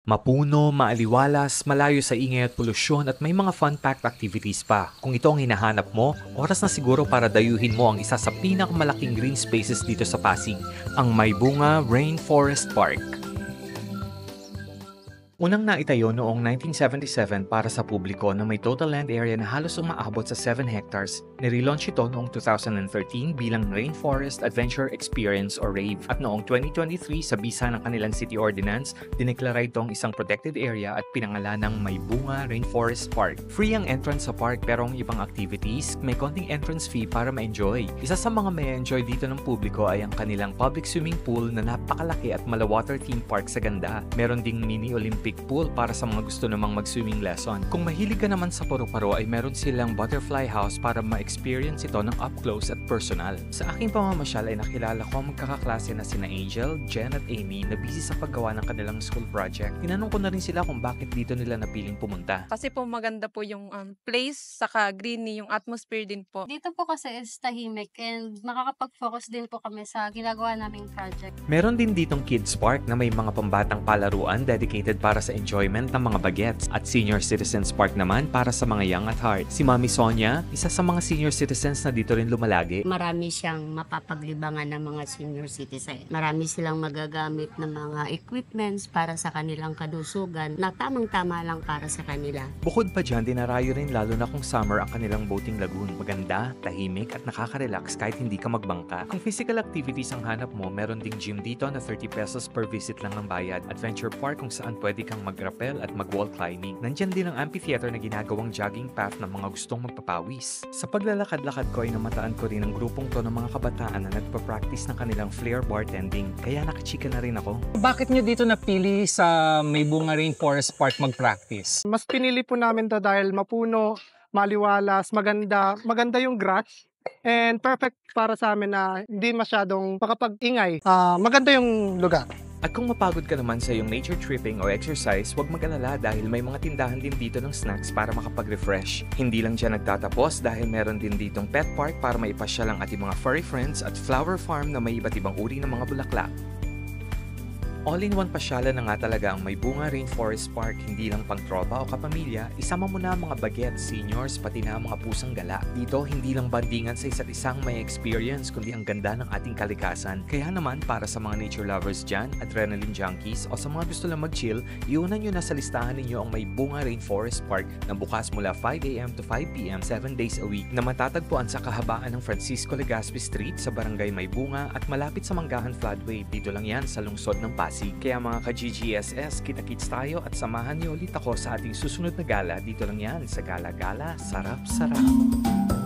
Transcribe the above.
Mapuno, maaliwalas, malayo sa ingay at polusyon at may mga fun-packed activities pa. Kung ito ang hinahanap mo, oras na siguro para dayuhin mo ang isa sa pinakamalaking green spaces dito sa Pasig, ang Maybunga Rainforest Park. Unang naitayo noong 1977 para sa publiko na may total land area na halos umaabot sa 7 hectares, nirelaunch ito noong 2013 bilang Rainforest Adventure Experience or RAVE. At noong 2023 sa bisa ng kanilang City Ordinance, dineklara itong isang protected area at pinangalanang Maybunga Rainforest Park. Free ang entrance sa park pero ang ibang activities, may konting entrance fee para ma-enjoy. Isa sa mga may enjoy dito ng publiko ay ang kanilang public swimming pool na napakalaki at mala-water theme park sa ganda. Meron ding mini Olympic pool para sa mga gusto namang mag-swimming lesson. Kung mahilig ka naman sa paru-paro ay meron silang butterfly house para ma-experience ito ng up close at personal. Sa aking pamamasyal ay nakilala ko ang magkakaklase na sina Angel, Jen at Amy na busy sa paggawa ng kanilang school project. Tinanong ko na rin sila kung bakit dito nila napiling pumunta. Kasi po maganda po yung place, saka greeny yung atmosphere din po. Dito po kasi is tahimik and makakapag-focus din po kami sa ginagawa naming project. Meron din ditong kids park na may mga pambatang palaruan dedicated para sa enjoyment ng mga bagets at senior citizens park naman para sa mga young at heart. Si Mami Sonia, isa sa mga senior citizens na dito rin lumalagi. Marami siyang mapapaglibangan ng mga senior citizen. Marami silang magagamit ng mga equipments para sa kanilang kalusugan na tamang-tama lang para sa kanila. Bukod pa dyan, dinarayo rin lalo na kung summer ang kanilang boating lagoon. Maganda, tahimik at nakaka-relax kahit hindi ka magbangka. Kung physical activities ang hanap mo, meron ding gym dito na 30 pesos per visit lang ang bayad. Adventure park kung saan pwede kang mag-rappel at mag-wall climbing. Nandyan din ang amphitheater na ginagawang jogging path ng mga gustong magpapawis. Sa paglalakad-lakad ko ay namataan ko rin ang grupong to ng mga kabataan na nagpa-practice ng kanilang flair bartending. Kaya nakachika na rin ako. Bakit nyo dito napili sa Maybunga Rainforest Park mag-practice? Mas pinili po namin to dahil mapuno, maliwalas, maganda yung grass. And perfect para sa amin na hindi masyadong makapag-ingay. Maganda yung lugar. At kung mapagod ka naman sa iyong nature tripping o exercise, huwag mag-alala dahil may mga tindahan din dito ng snacks para makapag-refresh. Hindi lang dyan nagtatapos dahil meron din ditong pet park para maipasyal ang ating mga furry friends at flower farm na may iba't ibang uri ng mga bulaklak. All-in-one pasyalan na nga talaga ang Maybunga Rainforest Park, hindi lang pang tropa o kapamilya, isama mo na ang mga bagets, seniors, pati na ang mga pusang gala. Dito, hindi lang bandingan sa isa't isang may experience, kundi ang ganda ng ating kalikasan. Kaya naman, para sa mga nature lovers dyan, adrenaline junkies, o sa mga gusto lang mag-chill, iunan nyo na sa listahan ninyo ang Maybunga Rainforest Park na bukas mula 5 a.m. to 5 p.m. 7 days a week na matatagpuan sa kahabaan ng Francisco Legazpi Street sa Barangay Maybunga at malapit sa Manggahan Floodway. Dito lang yan sa lungsod ng Pasig. Kaya mga ka-GGSS, kita-kits tayo at samahan niyo ulit ako sa ating susunod na gala. Dito lang yan sa Gala Gala Sarap Sarap.